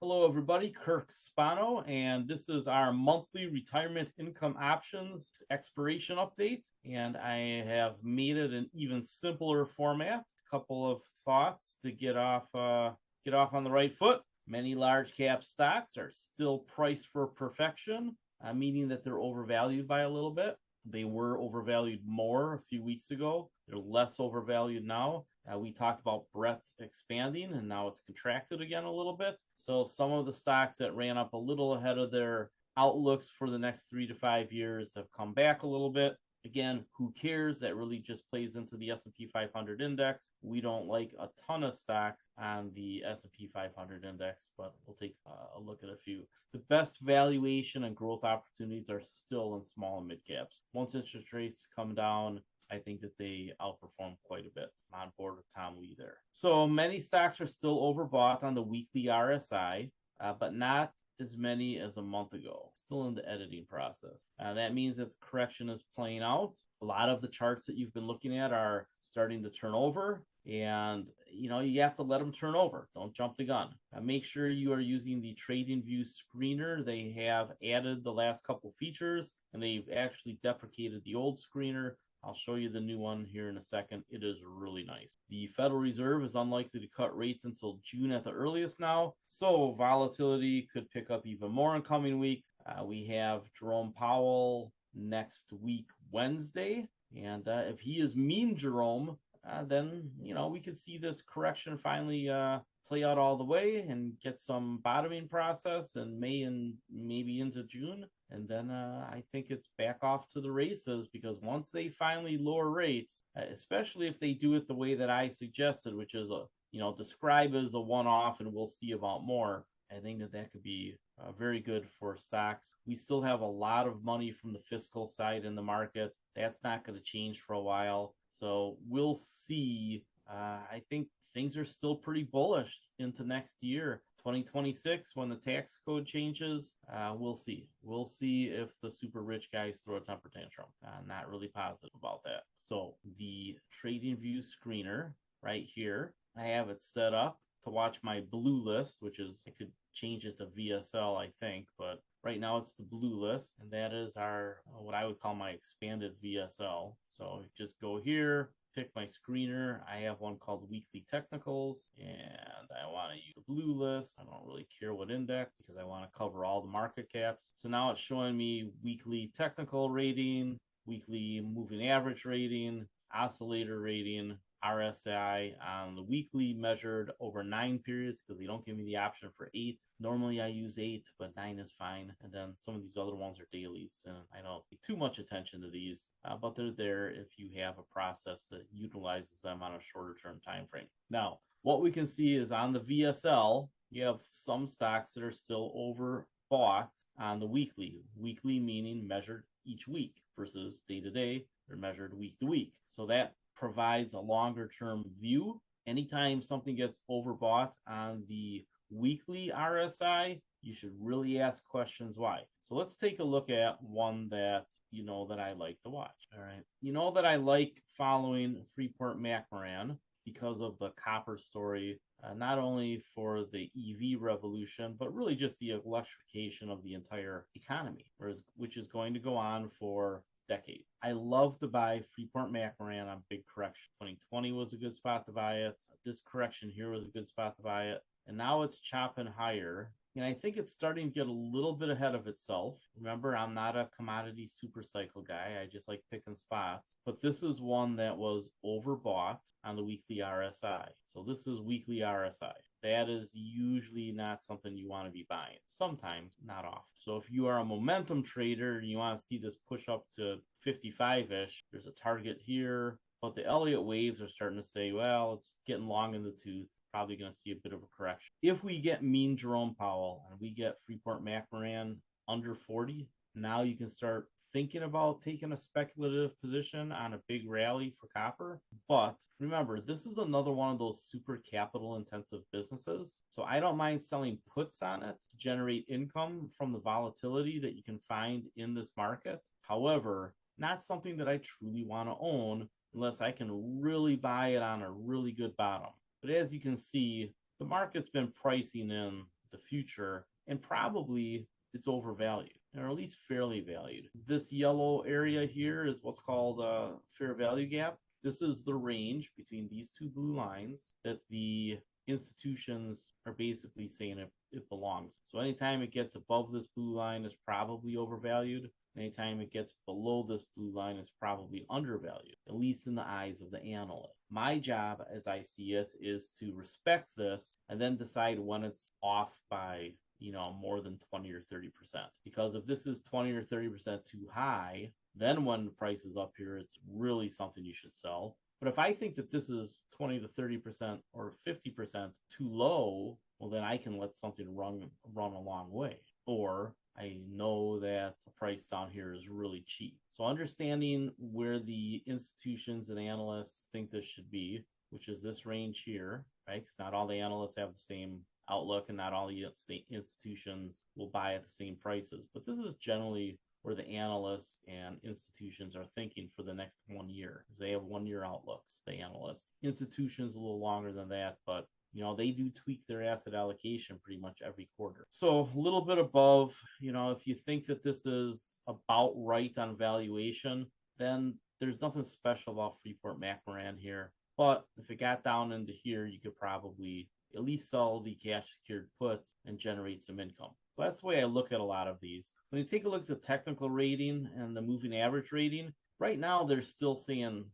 Hello, everybody. Kirk Spano, and this is our monthly retirement income options expiration update. And I have made it an even simpler format. A couple of thoughts to get off on the right foot. Many large cap stocks are still priced for perfection, meaning that they're overvalued by a little bit. They were overvalued more a few weeks ago. They're less overvalued now. We talked about breadth expanding, and now it's contracted again a little bit. So some of the stocks that ran up a little ahead of their outlooks for the next 3 to 5 years have come back a little bit. Again, who cares? That really just plays into the S&P 500 index. We don't like a ton of stocks on the S&P 500 index, but we'll take a look at a few. The best valuation and growth opportunities are still in small and mid caps. Once interest rates come down, I think that they outperform quite a bit. I'm on board with Tom Lee there. So many stocks are still overbought on the weekly RSI, but not as many as a month ago. Still in the editing process. That means that the correction is playing out. A lot of the charts that you've been looking at are starting to turn over, and you have to let them turn over. Don't jump the gun. Make sure you are using the TradingView screener. They have added the last couple features, and they've actually deprecated the old screener. I'll show you the new one here in a second. It is really nice. The Federal Reserve is unlikely to cut rates until June at the earliest now, so volatility could pick up even more in coming weeks. We have Jerome Powell next week, Wednesday, and if he is mean Jerome, then we could see this correction finally play out all the way and get some bottoming process in May and maybe into June. And then I think it's back off to the races, because once they finally lower rates, especially if they do it the way that I suggested, which is describe as a one-off and we'll see about more, I think that could be very good for stocks. We still have a lot of money from the fiscal side in the market. That's not going to change for a while. So we'll see. I think things are still pretty bullish into next year. 2026, when the tax code changes, we'll see. We'll see if the super rich guys throw a temper tantrum. Not really positive about that. So the TradingView screener right here, I have it set up to watch my blue list, which is, I could change it to VSL, I think, but right now it's the blue list, and that is our, what I would call my expanded VSL. So just go here, pick my screener. I have one called Weekly Technicals, and I want to use the blue list. I don't really care what index, because I want to cover all the market caps. So now it's showing me weekly technical rating, weekly moving average rating, oscillator rating, RSI on the weekly measured over 9 periods, because they don't give me the option for 8. Normally I use 8, but 9 is fine. And then some of these other ones are dailies, and I don't pay too much attention to these, but they're there if you have a process that utilizes them on a shorter term time frame. Now, what we can see is on the VSL, you have some stocks that are still overbought on the weekly. Weekly meaning measured each week versus day to day. They're measured week to week. So that provides a longer term view. Anytime something gets overbought on the weekly RSI, you should really ask questions why. So let's take a look at one that that I like to watch. All right. That I like following Freeport-McMoRan because of the copper story, not only for the EV revolution, but really just the electrification of the entire economy, which is going to go on for decade. I love to buy Freeport-McMoRan on big correction. 2020 was a good spot to buy it. This correction here was a good spot to buy it. And now it's chopping higher. And I think it's starting to get a little bit ahead of itself. Remember, I'm not a commodity super cycle guy. I just like picking spots. But this is one that was overbought on the weekly RSI. So this is weekly RSI. That is usually not something you want to be buying. Sometimes, not often. So if you are a momentum trader and you want to see this push up to 55-ish, there's a target here. But the Elliott waves are starting to say, well, it's getting long in the tooth. Probably going to see a bit of a correction. If we get mean Jerome Powell and we get Freeport-McMoRan under 40, now you can start thinking about taking a speculative position on a big rally for copper. But remember, this is another one of those super capital intensive businesses. So I don't mind selling puts on it to generate income from the volatility that you can find in this market. However, not something that I truly want to own unless I can really buy it on a really good bottom. But as you can see, the market's been pricing in the future, and probably it's overvalued, or at least fairly valued. This yellow area here is what's called a fair value gap. This is the range between these two blue lines that the institutions are basically saying it belongs. So anytime it gets above this blue line is probably overvalued. Anytime it gets below this blue line is probably undervalued, at least in the eyes of the analyst. My job, as I see it, is to respect this and then decide when it's off by more than 20 or 30%. Because if this is 20 or 30% too high, then when the price is up here, it's really something you should sell. But if I think that this is 20 to 30% or 50% too low, well, then I can let something run a long way. Or I know that the price down here is really cheap. So understanding where the institutions and analysts think this should be, which is this range here, right? Because not all the analysts have the same outlook and not all the institutions will buy at the same prices. But this is generally where the analysts and institutions are thinking for the next 1 year. They have 1 year outlooks, the analysts. Institutions a little longer than that, but they do tweak their asset allocation pretty much every quarter. So a little bit above, if you think that this is about right on valuation, then there's nothing special about Freeport-McMoRan here. But if it got down into here, you could probably at least sell the cash secured puts and generate some income. So that's the way I look at a lot of these. When you take a look at the technical rating and the moving average rating, right now they're still saying,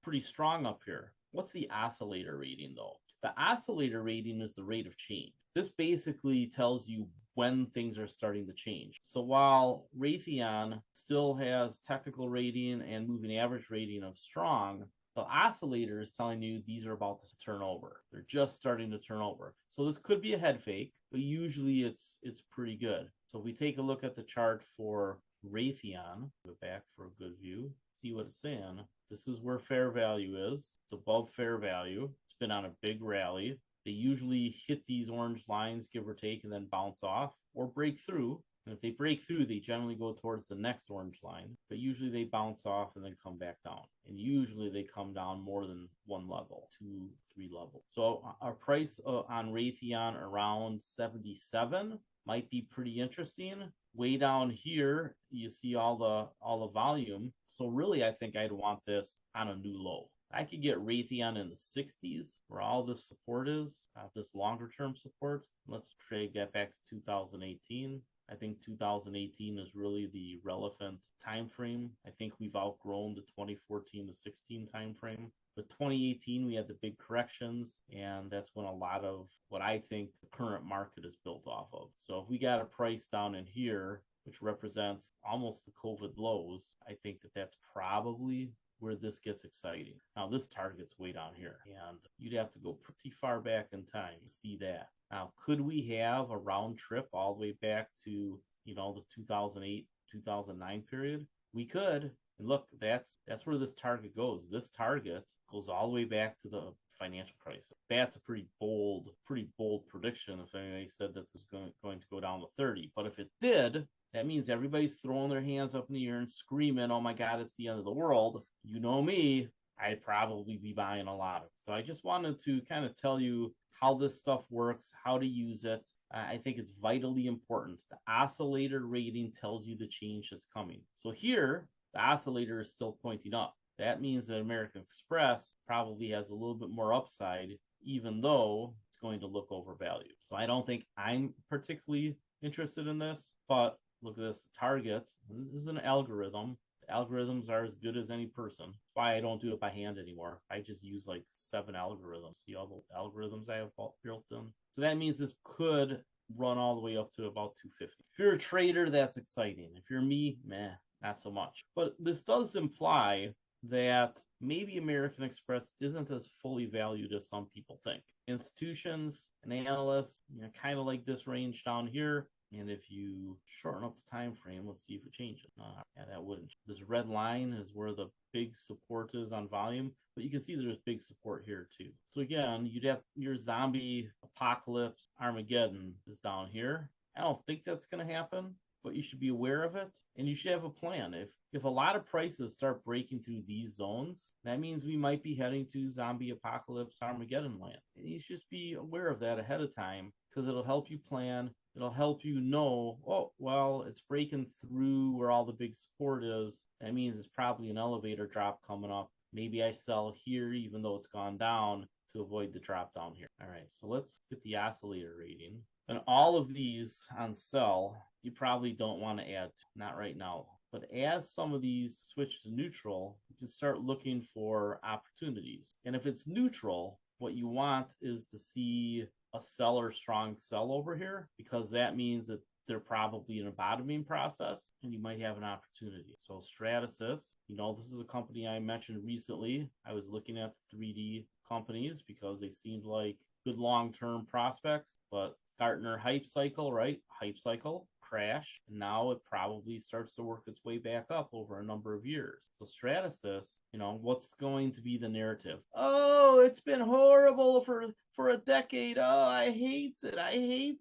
pretty strong up here. What's the oscillator rating though? The oscillator rating is the rate of change. This basically tells you when things are starting to change. So while Raytheon still has technical rating and moving average rating of strong, the oscillator is telling you these are about to turn over. They're just starting to turn over. So this could be a head fake, but usually it's pretty good. So if we take a look at the chart for Raytheon, go back for a good view, see what it's saying. This is where fair value is. It's above fair value. It's been on a big rally. They usually hit these orange lines, give or take, and then bounce off or break through. And if they break through, they generally go towards the next orange line, but usually they bounce off and then come back down. And usually they come down more than one level, 2, 3 levels. So our price on Raytheon around 77 might be pretty interesting. Way down here, you see all the volume. So really, I think I'd want this on a new low. I could get Raytheon in the 60s where all this support is, this longer term support. Let's get back to 2018. I think 2018 is really the relevant time frame. I think we've outgrown the 2014 to 16 time frame. But 2018, we had the big corrections, and that's when a lot of what I think the current market is built off of. So if we got a price down in here, which represents almost the COVID lows, I think that that's probably where this gets exciting. Now, this target's way down here, and you'd have to go pretty far back in time to see that. Now, could we have a round trip all the way back to, the 2008, 2009 period? We could. And look, that's where this target goes. This target goes all the way back to the financial crisis. That's a pretty bold prediction if anybody said that this is going to go down to 30. But if it did, that means everybody's throwing their hands up in the air and screaming, oh my God, it's the end of the world. You know me, I'd probably be buying a lot of it. So I just wanted to kind of tell you how this stuff works, how to use it. I think it's vitally important. The oscillator rating tells you the change that's coming. So here, the oscillator is still pointing up. That means that American Express probably has a little bit more upside, even though it's going to look overvalued. So I don't think I'm particularly interested in this, but look at this target. This is an algorithm. The algorithms are as good as any person. That's why I don't do it by hand anymore. I just use like 7 algorithms. See all the algorithms I have built in? So that means this could run all the way up to about 250. If you're a trader, that's exciting. If you're me, meh, not so much. But this does imply that maybe American Express isn't as fully valued as some people think. Institutions and analysts, kind of like this range down here. And if you shorten up the time frame, let's see if it changes. Yeah, that wouldn't. This red line is where the big support is on volume, but you can see there's big support here too. So again, you'd have your zombie apocalypse Armageddon is down here. I don't think that's going to happen, but you should be aware of it and you should have a plan. If a lot of prices start breaking through these zones, that means we might be heading to zombie apocalypse Armageddon land. And you should just be aware of that ahead of time, because it'll help you plan. It'll help you know, oh, well, it's breaking through where all the big support is. That means it's probably an elevator drop coming up. Maybe I sell here even though it's gone down to avoid the drop down here. All right, so let's get the oscillator rating. And all of these on sell, you probably don't want to add, not right now. But as some of these switch to neutral, you can start looking for opportunities. And if it's neutral, what you want is to see a seller strong sell over here, because that means that they're probably in a bottoming process and you might have an opportunity. So Stratasys, this is a company I mentioned recently. I was looking at the 3D companies because they seemed like good long-term prospects, but Gartner hype cycle, right? Hype cycle, crash. And now it probably starts to work its way back up over a number of years. So Stratasys, what's going to be the narrative? Oh, it's been horrible for a decade. Oh, I hates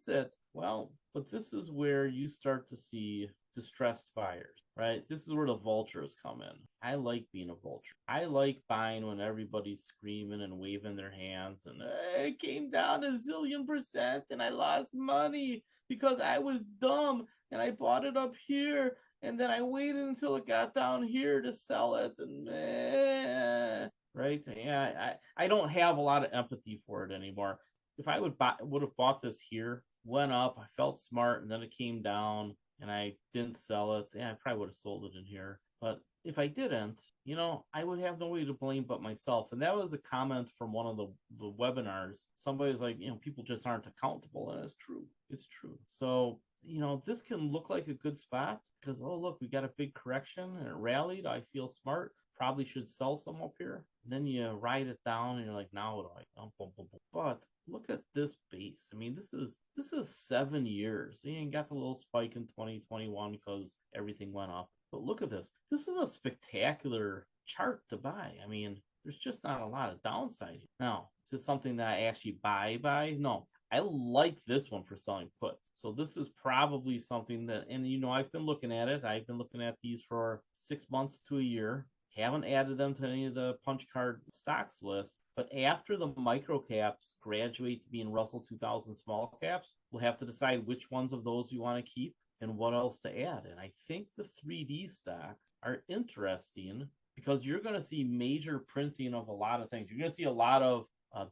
it. Well, but this is where you start to see distressed buyers, right? This is where the vultures come in. I like being a vulture. I like buying when everybody's screaming and waving their hands and it came down a zillion % and I lost money because I was dumb and I bought it up here and then I waited until it got down here to sell it and right? Yeah, I don't have a lot of empathy for it anymore. If I would have bought this here, went up, I felt smart, and then it came down and I didn't sell it, I probably would have sold it in here. But if I didn't, I would have nobody to blame but myself. And that was a comment from one of the webinars. Somebody was like, people just aren't accountable. And it's true. It's true. So, this can look like a good spot because, oh, look, we got a big correction and it rallied. I feel smart. Probably should sell some up here. And then you ride it down and you're like, now what do I? But look at this base. I mean, this is 7 years. You ain't got the little spike in 2021 because everything went up. But look at this. This is a spectacular chart to buy. I mean, there's just not a lot of downside here. Now, is this something that I actually buy? No. I like this one for selling puts. So this is probably something that, and I've been looking at it. I've been looking at these for 6 months to a year. Haven't added them to any of the punch card stocks list, but after the micro caps graduate to being Russell 2000 small caps, we'll have to decide which ones of those we want to keep and what else to add. And I think the 3D stocks are interesting because you're going to see major printing of a lot of things. You're going to see a lot of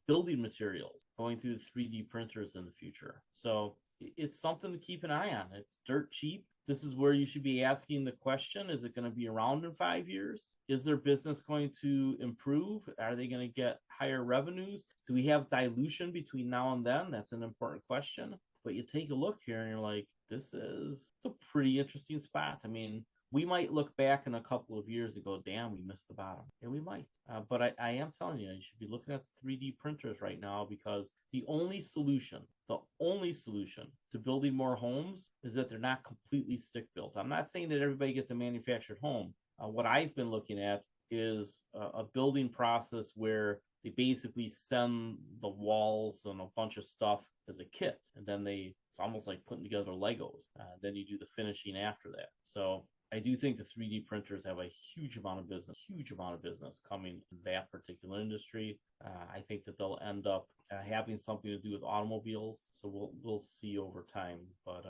building materials going through the 3D printers in the future. So it's something to keep an eye on. It's dirt cheap. This is where you should be asking the question, is it going to be around in 5 years? Is their business going to improve? Are they going to get higher revenues? Do we have dilution between now and then? That's an important question. But you take a look here and you're like, it's a pretty interesting spot. I mean, we might look back in a couple of years and go, damn, we missed the bottom. And we might. But I am telling you, you should be looking at the 3D printers right now because the only solution to building more homes is that they're not completely stick built. I'm not saying that everybody gets a manufactured home. What I've been looking at is a building process where they basically send the walls and a bunch of stuff as a kit. And then it's almost like putting together Legos. Then you do the finishing after that. So I do think the 3D printers have a huge amount of business coming in that particular industry. I think that they'll end up having something to do with automobiles. So we'll see over time, but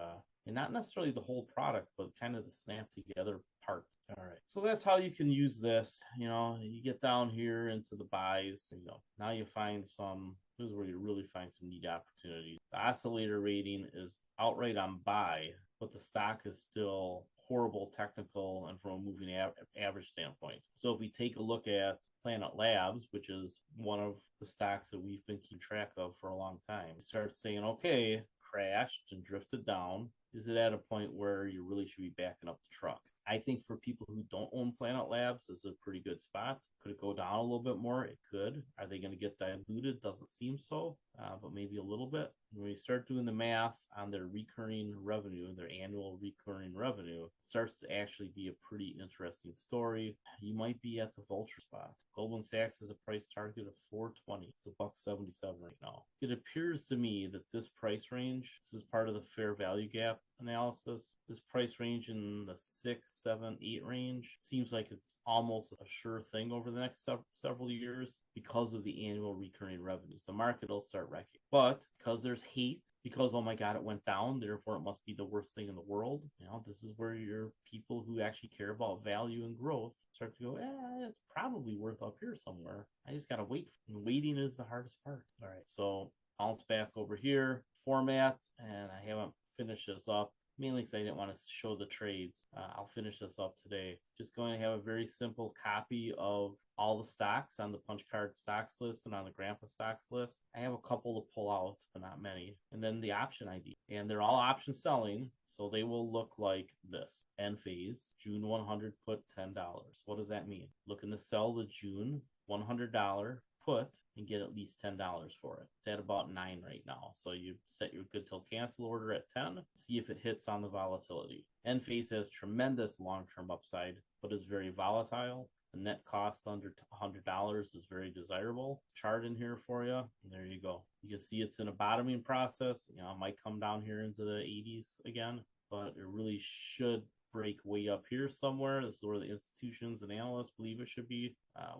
and not necessarily the whole product, but kind of the snap together parts. All right. So that's how you can use this. You get down here into the buys, now you find this is where you really find some neat opportunities. The oscillator rating is outright on buy, but the stock is still horrible technical and from a moving average standpoint. So if we take a look at Planet Labs, which is one of the stocks that we've been keeping track of for a long time, start saying, okay, crashed and drifted down. Is it at a point where you really should be backing up the truck? I think for people who don't own Planet Labs, this is a pretty good spot. Could it go down a little bit more? It could. Are they going to get diluted? Doesn't seem so, but maybe a little bit. When you start doing the math on their recurring revenue, their annual recurring revenue, it starts to actually be a pretty interesting story. You might be at the vulture spot. Goldman Sachs has a price target of 420. It's $1.77 right now. It appears to me that this price range, this is part of the fair value gap analysis, this price range in the 6 6, 7, 8 range. Seems like it's almost a sure thing over the next several years because of the annual recurring revenues. The market will start wrecking. But because there's hate, because, oh my God, it went down, therefore it must be the worst thing in the world. This is where your people who actually care about value and growth start to go, it's probably worth up here somewhere. I just got to wait. And waiting is the hardest part. All right, so bounce back over here, format, and I haven't finished this up. Mainly because I didn't want to show the trades. I'll finish this up today. Just going to have a very simple copy of all the stocks on the punch card stocks list and on the grandpa stocks list. I have a couple to pull out, but not many. And then the option ID. And they're all option selling, so they will look like this. End phase, June 100 put $10. What does that mean? Looking to sell the June $100 put and get at least $10 for it. It's at about 9 right now. So you set your good till cancel order at 10, see if it hits on the volatility. End phase has tremendous long-term upside, but is very volatile. The net cost under $100 is very desirable. Chart in here for you. And there you go. You can see it's in a bottoming process. It might come down here into the 80s again, but it really should break way up here somewhere. This is where the institutions and analysts believe it should be,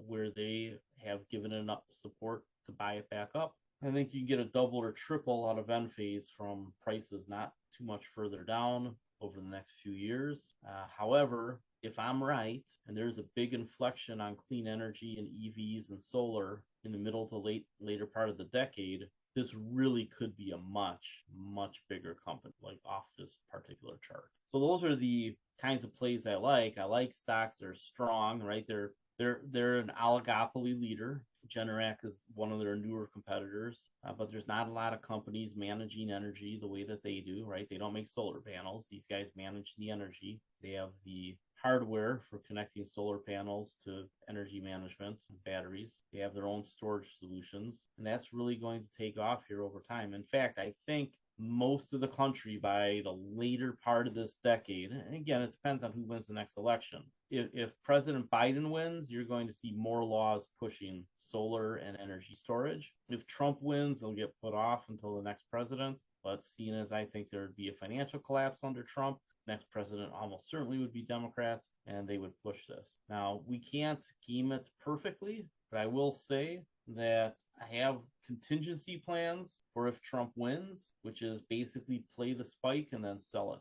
where they have given enough support to buy it back up. I think you can get a double or triple out of end phase from prices not too much further down over the next few years. However, if I'm right, and there's a big inflection on clean energy and EVs and solar in the middle to later part of the decade, this really could be a much, much bigger company, like off this particular chart. So those are the kinds of plays I like. I like stocks that are strong, right? They're an oligopoly leader. Generac is one of their newer competitors, but there's not a lot of companies managing energy the way that they do, right? They don't make solar panels. These guys manage the energy. They have the hardware for connecting solar panels to energy management and batteries. They have their own storage solutions, and that's really going to take off here over time. In fact, I think most of the country by the later part of this decade, and again, it depends on who wins the next election. If President Biden wins, you're going to see more laws pushing solar and energy storage. If Trump wins, they'll get put off until the next president. But seeing as I think there would be a financial collapse under Trump, next president almost certainly would be Democrat, and they would push this. Now, we can't game it perfectly, but I will say that I have contingency plans for if Trump wins, which is basically play the spike and then sell it,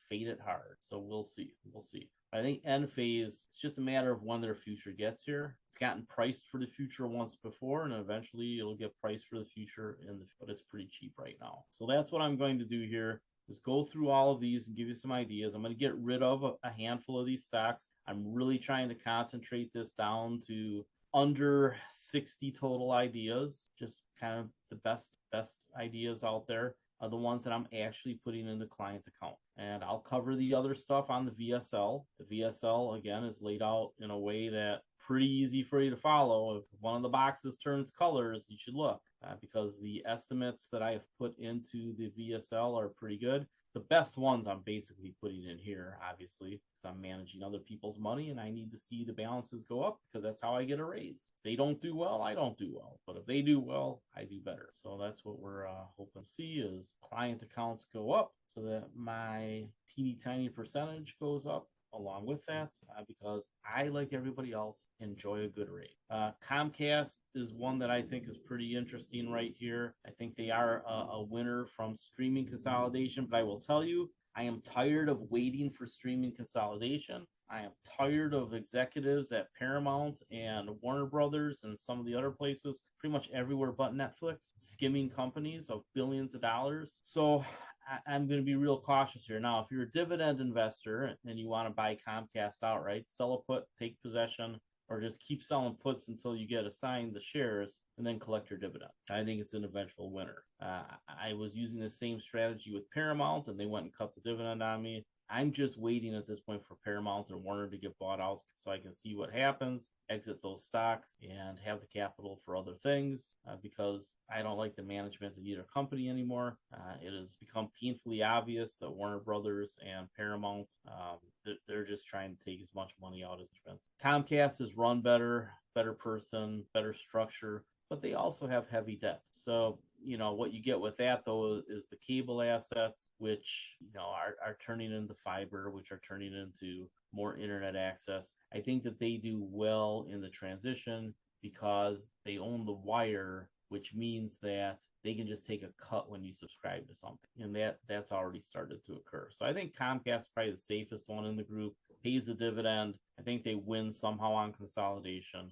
fade it hard. So we'll see. I think end phase, it's just a matter of when their future gets here. It's gotten priced for the future once before, and eventually it'll get priced for the future, but it's pretty cheap right now. So that's what I'm going to do here, is go through all of these and give you some ideas. I'm going to get rid of a handful of these stocks. I'm really trying to concentrate this down to under 60 total ideas, just kind of the best ideas out there are the ones that I'm actually putting in the client account. And I'll cover the other stuff on the VSL. The VSL, again, is laid out in a way that pretty easy for you to follow. If one of the boxes turns colors, you should look, because the estimates that I have put into the VSL are pretty good. The best ones I'm basically putting in here, obviously, because I'm managing other people's money and I need to see the balances go up, because that's how I get a raise. If they don't do well, I don't do well. But if they do well, I do better. So that's what we're hoping to see, is client accounts go up so that my teeny tiny percentage goes up along with that, because I, like everybody else, enjoy a good rate. Comcast is one that I think is pretty interesting right here. I think they are a winner from streaming consolidation, but I will tell you, I am tired of waiting for streaming consolidation. I am tired of executives at Paramount and Warner Brothers and some of the other places, pretty much everywhere but Netflix, skimming companies of billions of dollars. So I'm going to be real cautious here. Now, if you're a dividend investor and you want to buy Comcast outright, sell a put, take possession, or just keep selling puts until you get assigned the shares and then collect your dividend, I think it's an eventual winner. I was using the same strategy with Paramount, and they went and cut the dividend on me. I'm just waiting at this point for Paramount and Warner to get bought out so I can see what happens, exit those stocks, and have the capital for other things, because I don't like the management of either company anymore. It has become painfully obvious that Warner Brothers and Paramount, they're just trying to take as much money out as expense. Comcast is run better person, better structure, but they also have heavy debt. So what you get with that though is the cable assets, which are turning into fiber, which are turning into more internet access. I think that they do well in the transition because they own the wire, which means that they can just take a cut when you subscribe to something, and that's already started to occur. So I think Comcast is probably the safest one in the group. Pays a dividend. I think they win somehow on consolidation.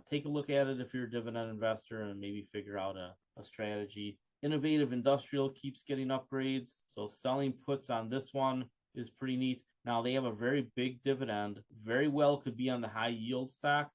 Take a look at it if you're a dividend investor and maybe figure out a strategy. Innovative Industrial keeps getting upgrades, so selling puts on this one is pretty neat. Now they have a very big dividend. Very well could be on the high yield stock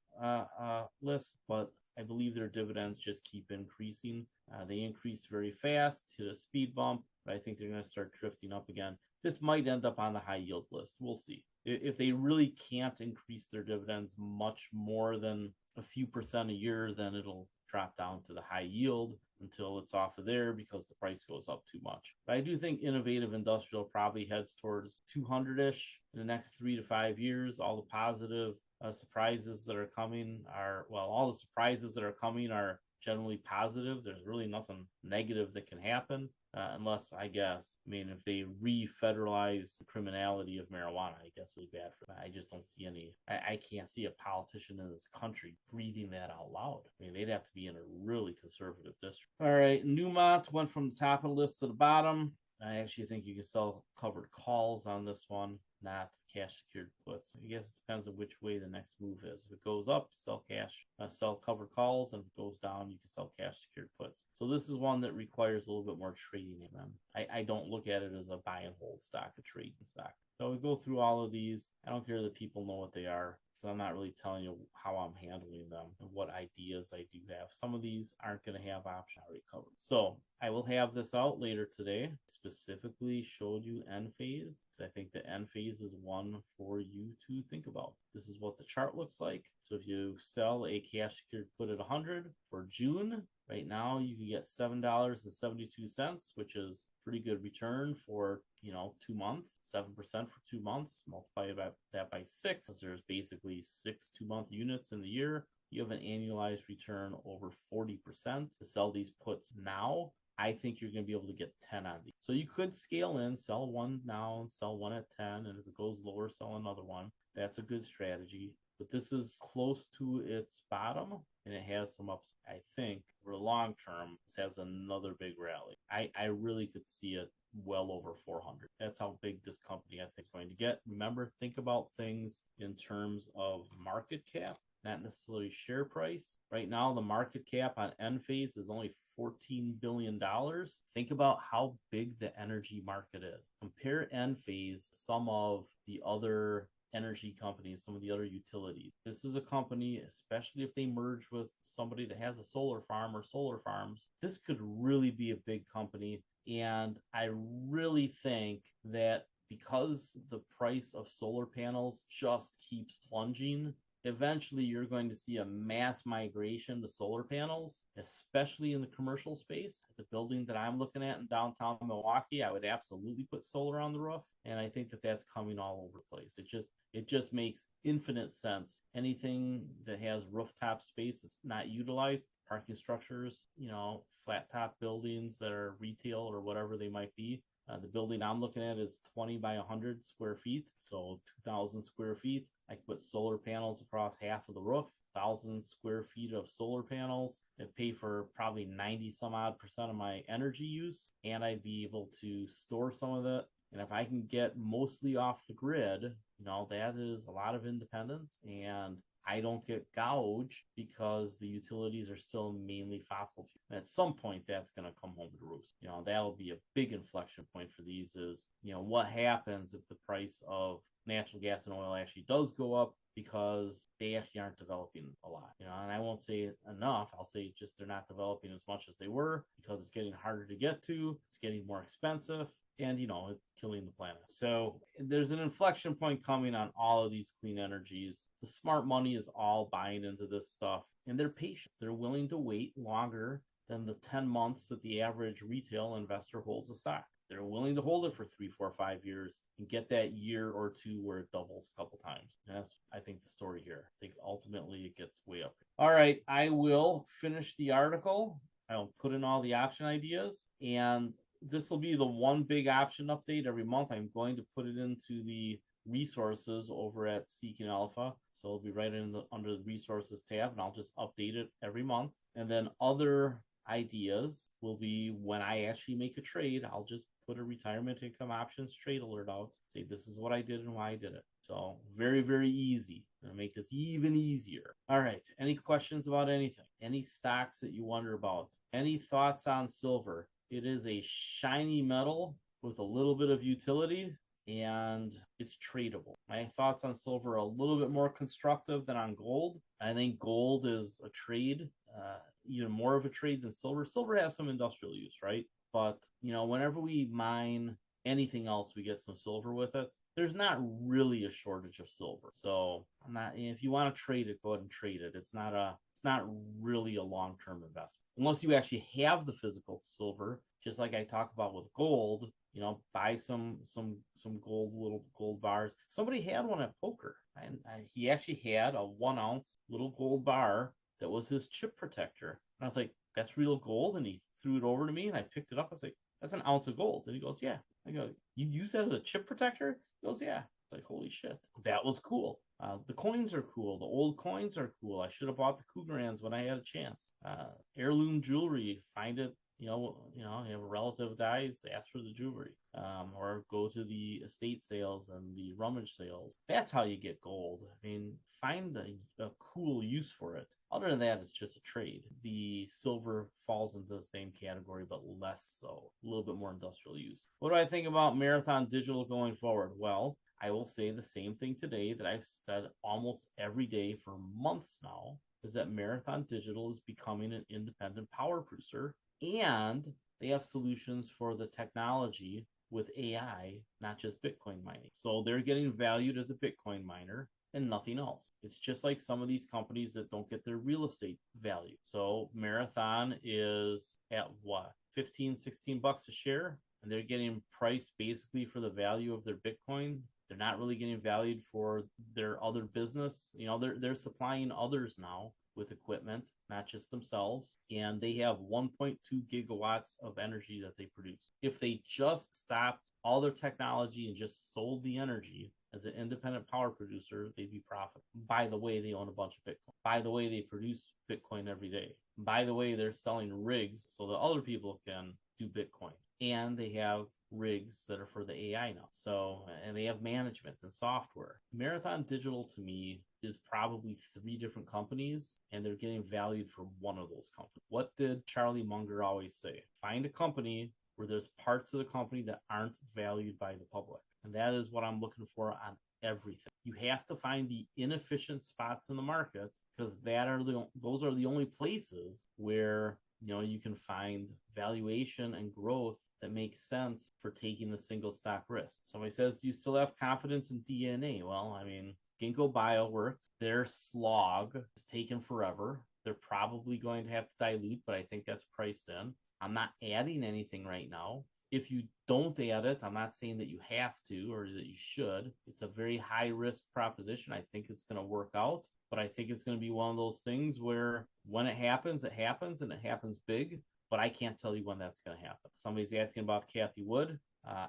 list, but I believe their dividends just keep increasing. They increased very fast, hit a speed bump, but I think they're going to start drifting up again. This might end up on the high yield list. We'll see. If they really can't increase their dividends much more than a few percent a year, then it'll drop down to the high yield until it's off of there because the price goes up too much. But I do think Innovative Industrial probably heads towards 200-ish in the next 3 to 5 years. All the positive surprises that are coming all the surprises that are coming are generally positive. There's really nothing negative that can happen unless, if they re-federalize the criminality of marijuana, I guess it would be bad for them. I just don't see any. I can't see a politician in this country breathing that out loud. They'd have to be in a really conservative district. All right, Newmont went from the top of the list to the bottom. I actually think you can sell covered calls on this one, not cash secured puts. I guess it depends on which way the next move is. If it goes up, sell covered calls, and if it goes down, you can sell cash secured puts. So this is one that requires a little bit more trading in them. I don't look at it as a buy and hold stock, a trading stock. So we go through all of these. I don't care that people know what they are. I'm not really telling you how I'm handling them and what ideas I do have. Some of these aren't going to have option already covered. So I will have this out later today. Specifically showed you N phase. I think the N phase is one for you to think about. This is what the chart looks like. So if you sell a cash secured put at 100 for June, right now you can get $7.72, which is pretty good return for 2 months. 7% for 2 months. Multiply that by 6. There's basically 6 2-month units in the year. You have an annualized return over 40% to sell these puts now. I think you're going to be able to get 10 on these. So you could scale in, sell one now and sell one at 10, and if it goes lower, sell another one. That's a good strategy. But this is close to its bottom, and it has some ups. I think for the long term, this has another big rally. I really could see it well over 400. That's how big this company I think is going to get. Remember, think about things in terms of market cap, not necessarily share price. Right now, the market cap on Enphase is only $14 billion. Think about how big the energy market is. Compare Enphase to some of the other energy companies, some of the other utilities. This is a company, especially if they merge with somebody that has a solar farm or solar farms, this could really be a big company. And I really think that because the price of solar panels just keeps plunging, eventually you're going to see a mass migration to solar panels, especially in the commercial space. The building that I'm looking at in downtown Milwaukee, I would absolutely put solar on the roof. And I think that that's coming all over the place. It just makes infinite sense. Anything that has rooftop space that's not utilized, parking structures, flat top buildings that are retail or whatever they might be. The building I'm looking at is 20 by 100 square feet, so 2,000 square feet. I can put solar panels across half of the roof, 1,000 square feet of solar panels that pay for probably 90 some odd percent of my energy use, and I'd be able to store some of that. And if I can get mostly off the grid, that is a lot of independence, and I don't get gouged because the utilities are still mainly fossil fuel. And at some point, that's going to come home to roost. That'll be a big inflection point for these is, what happens if the price of natural gas and oil actually does go up because they actually aren't developing a lot. And I won't say enough. I'll say just they're not developing as much as they were because it's getting harder to get to. It's getting more expensive. And, it's killing the planet. So there's an inflection point coming on all of these clean energies. The smart money is all buying into this stuff. And they're patient. They're willing to wait longer than the 10 months that the average retail investor holds a stock. They're willing to hold it for 3, 4, 5 years and get that year or two where it doubles a couple times. And that's, I think, the story here. I think ultimately it gets way up. All right, I will finish the article I'll put in all the option ideas, and this will be the one big option update every month. I'm going to put it into the resources over at Seeking Alpha. So it'll be right under the resources tab, and I'll just update it every month. And then other ideas will be when I actually make a trade, I'll just put a retirement income options trade alert out, say this is what I did and why I did it. So very, very easy. Gonna make this even easier. All right. Any questions about anything? Any stocks that you wonder about? Any thoughts on silver? It is a shiny metal with a little bit of utility, and it's tradable. My thoughts on silver are a little bit more constructive than on gold. I think gold is a trade, even more of a trade than silver. Silver has some industrial use, right? But, whenever we mine anything else, we get some silver with it. There's not really a shortage of silver. So if you want to trade it, go ahead and trade it. It's not really a long-term investment. Unless you actually have the physical silver, just like I talk about with gold, buy some little gold bars. Somebody had one at poker, and he actually had a 1 ounce little gold bar that was his chip protector. And I was like, that's real gold? And he threw it over to me, and I picked it up. I was like, that's an ounce of gold. And he goes, yeah. I go, you use that as a chip protector? He goes, yeah. It's like, holy shit. That was cool. The coins are cool. The old coins are cool. I should have bought the Cougarans when I had a chance. Heirloom jewelry, find it. You have a relative dies, ask for the jewelry, or go to the estate sales and the rummage sales. That's how you get gold. I mean, find a cool use for it. Other than that, it's just a trade. The silver falls into the same category, but less so. A little bit more industrial use. What do I think about Marathon Digital going forward? Well, I will say the same thing today that I've said almost every day for months now, is that Marathon Digital is becoming an independent power producer, and they have solutions for the technology with AI, not just Bitcoin mining. So they're getting valued as a Bitcoin miner and nothing else. It's just like some of these companies that don't get their real estate value. So Marathon is at what, 15, 16 bucks a share, and they're getting priced basically for the value of their Bitcoin. They're not really getting valued for their other business. They're supplying others now with equipment, not just themselves, and they have 1.2 gigawatts of energy that they produce. If they just stopped all their technology and just sold the energy as an independent power producer, they'd be profitable. By the way, they own a bunch of Bitcoin. By the way, they produce Bitcoin every day. By the way, they're selling rigs so that other people can do Bitcoin. And they have rigs that are for the AI now. So, and they have management and software. Marathon Digital to me is probably 3 different companies, and they're getting valued for one of those companies. What did Charlie Munger always say? Find a company where there's parts of the company that aren't valued by the public. And that is what I'm looking for on everything. You have to find the inefficient spots in the market, because those are the only places where you can find valuation and growth that makes sense for taking the single stock risk. Somebody says, do you still have confidence in DNA? Well, I mean, Ginkgo Bioworks, their slog is taking forever. They're probably going to have to dilute, but I think that's priced in. I'm not adding anything right now. If you don't add it, I'm not saying that you have to or that you should. It's a very high risk proposition. I think it's going to work out, but I think it's going to be one of those things where when it happens and it happens big, but I can't tell you when that's going to happen. Somebody's asking about Kathy Wood.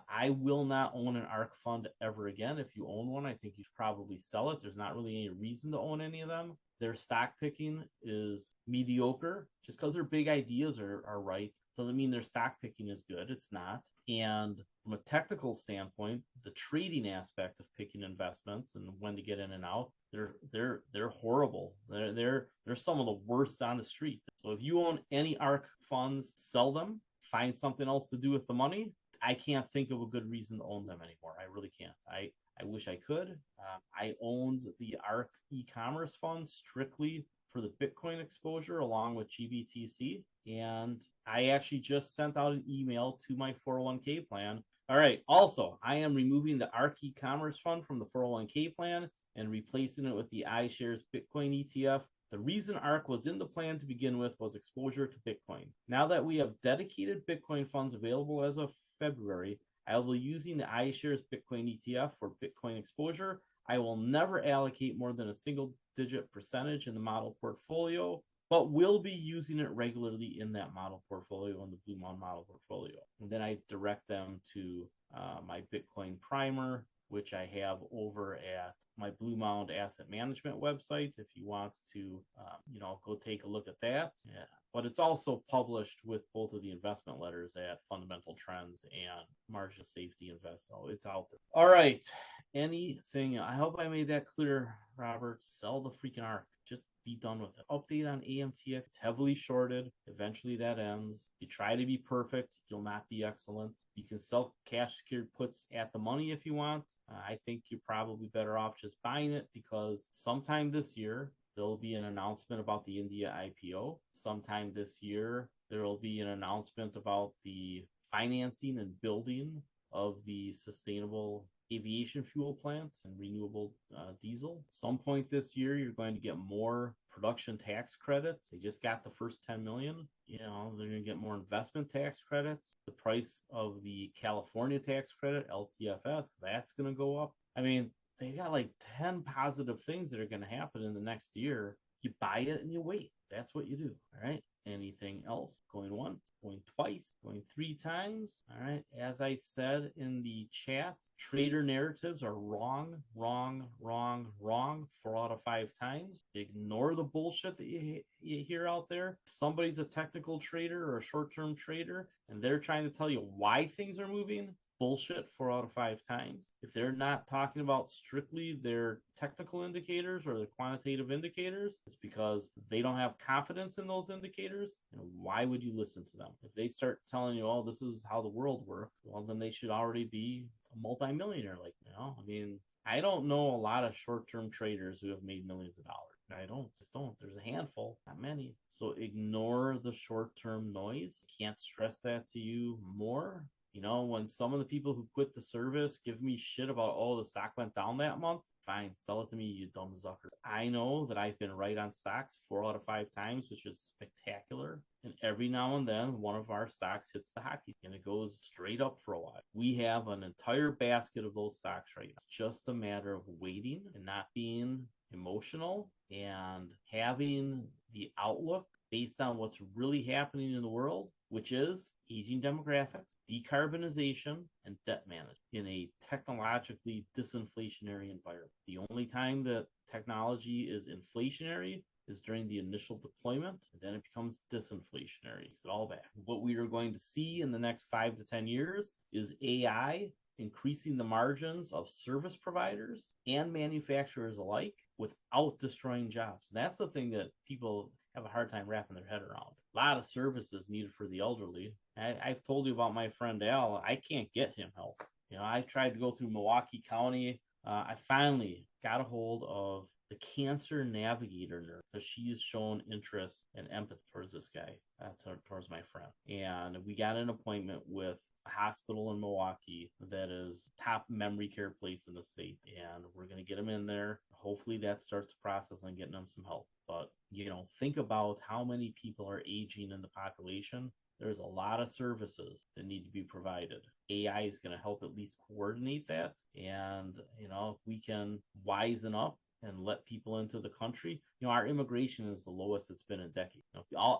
I will not own an ARK fund ever again. If you own one, I think you should probably sell it. There's not really any reason to own any of them. Their stock picking is mediocre. Just because their big ideas are right doesn't mean their stock picking is good. It's not. And from a technical standpoint, the trading aspect of picking investments and when to get in and out, they're horrible. They're some of the worst on the street. So if you own any ARK funds, sell them, find something else to do with the money. I can't think of a good reason to own them anymore. I really can't. I wish I could. I owned the ARK e-commerce fund strictly for the Bitcoin exposure along with GBTC. And I actually just sent out an email to my 401k plan. All right. Also, I am removing the ARK e-commerce fund from the 401k plan and replacing it with the iShares Bitcoin ETF. The reason ARK was in the plan to begin with was exposure to Bitcoin. Now that we have dedicated Bitcoin funds available as of February, I will be using the iShares Bitcoin ETF for Bitcoin exposure. I will never allocate more than a single-digit percentage in the model portfolio. but we'll be using it regularly in that model portfolio, in the Blue Mound model portfolio. And then I direct them to my Bitcoin primer, which I have over at my Blue Mound Asset Management website. If you want to, go take a look at that. Yeah. But it's also published with both of the investment letters at Fundamental Trends and Margin Safety Invest. So it's out there. All right. Anything? I hope I made that clear, Robert. Sell the freaking ARK. Just be done with it. Update on AMTX. It's heavily shorted. Eventually that ends. You try to be perfect. You'll not be excellent. You can sell cash secured puts at the money if you want. I think you're probably better off just buying it because sometime this year, there'll be an announcement about the India IPO. Sometime this year, there will be an announcement about the financing and building of the sustainable aviation fuel plant and renewable diesel. At some point this year, you're going to get more production tax credits. They just got the first 10 million. They're going to get more investment tax credits. The price of the California tax credit, LCFS, that's going to go up. I mean, they got like 10 positive things that are going to happen in the next year. You buy it and you wait. That's what you do. All right. Anything else? Going once, going twice, going 3 times. All right. As I said in the chat, trader narratives are wrong 4 out of 5 times. Ignore the bullshit that you hear out there. Somebody's a technical trader or a short-term trader, and they're trying to tell you why things are moving. Bullshit 4 out of 5 times. If they're not talking about strictly their technical indicators or their quantitative indicators, it's because they don't have confidence in those indicators. And why would you listen to them? If they start telling you, oh, this is how the world works, well, then they should already be a multimillionaire. I don't know a lot of short-term traders who have made millions of dollars. I just don't. There's a handful, not many. So ignore the short-term noise. Can't stress that to you more. When some of the people who quit the service give me shit about, oh, the stock went down that month, fine, sell it to me, you dumb sucker. I know that I've been right on stocks 4 out of 5 times, which is spectacular. And every now and then, one of our stocks hits the hockey and it goes straight up for a while. We have an entire basket of those stocks right now. It's just a matter of waiting and not being emotional and having the outlook based on what's really happening in the world, which is aging demographics, decarbonization, and debt management in a technologically disinflationary environment. The only time that technology is inflationary is during the initial deployment, and then it becomes disinflationary. It's all back. What we are going to see in the next 5 to 10 years is AI increasing the margins of service providers and manufacturers alike without destroying jobs. And that's the thing that people have a hard time wrapping their head around. A lot of services needed for the elderly. I've told you about my friend Al. I can't get him help. I tried to go through Milwaukee County. I finally got a hold of the cancer navigator nurse because she's shown interest and empathy towards this guy, towards my friend. And we got an appointment with a hospital in Milwaukee that is top memory care place in the state. And we're going to get him in there. Hopefully that starts the process on getting him some help. But, think about how many people are aging in the population. There's a lot of services that need to be provided. AI is going to help at least coordinate that. And, if we can wisen up and let people into the country, our immigration is the lowest it's been in decades.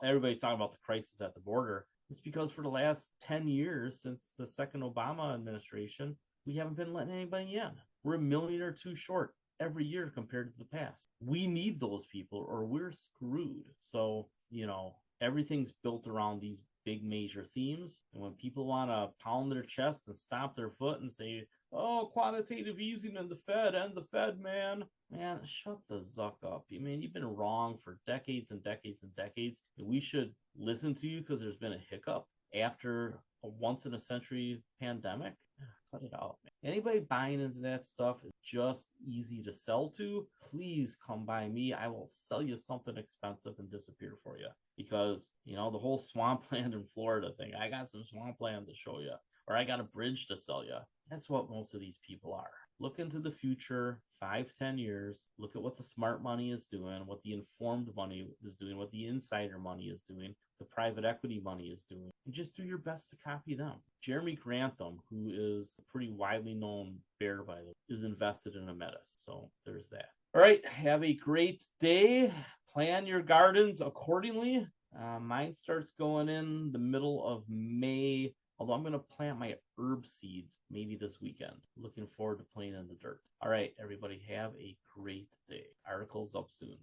Everybody's talking about the crisis at the border. It's because for the last 10 years, since the second Obama administration, we haven't been letting anybody in. We're 1 million or 2 short every year compared to the past. We need those people or we're screwed. So, everything's built around these big major themes. And when people want to pound their chest and stomp their foot and say, oh, quantitative easing and the Fed, man, shut the zuck up. You've been wrong for decades and decades and decades. And we should listen to you because there's been a hiccup after a once in a century pandemic. Cut it out, man. Anybody buying into that stuff is just easy to sell to. Please come by me. I will sell you something expensive and disappear for you. Because, the whole swampland in Florida thing, I got some swampland to show you. Or I got a bridge to sell you. That's what most of these people are. Look into the future, 5-10 years. Look at what the smart money is doing, what the informed money is doing, what the insider money is doing, the private equity money is doing, and just do your best to copy them. Jeremy Grantham, who is a pretty widely known bear by the way, is invested in a Metis. So there's that. All right, have a great day. plan your gardens accordingly. Mine starts going in the middle of May, although I'm going to plant my herb seeds maybe this weekend. Looking forward to playing in the dirt. All right, everybody, have a great day. Articles up soon.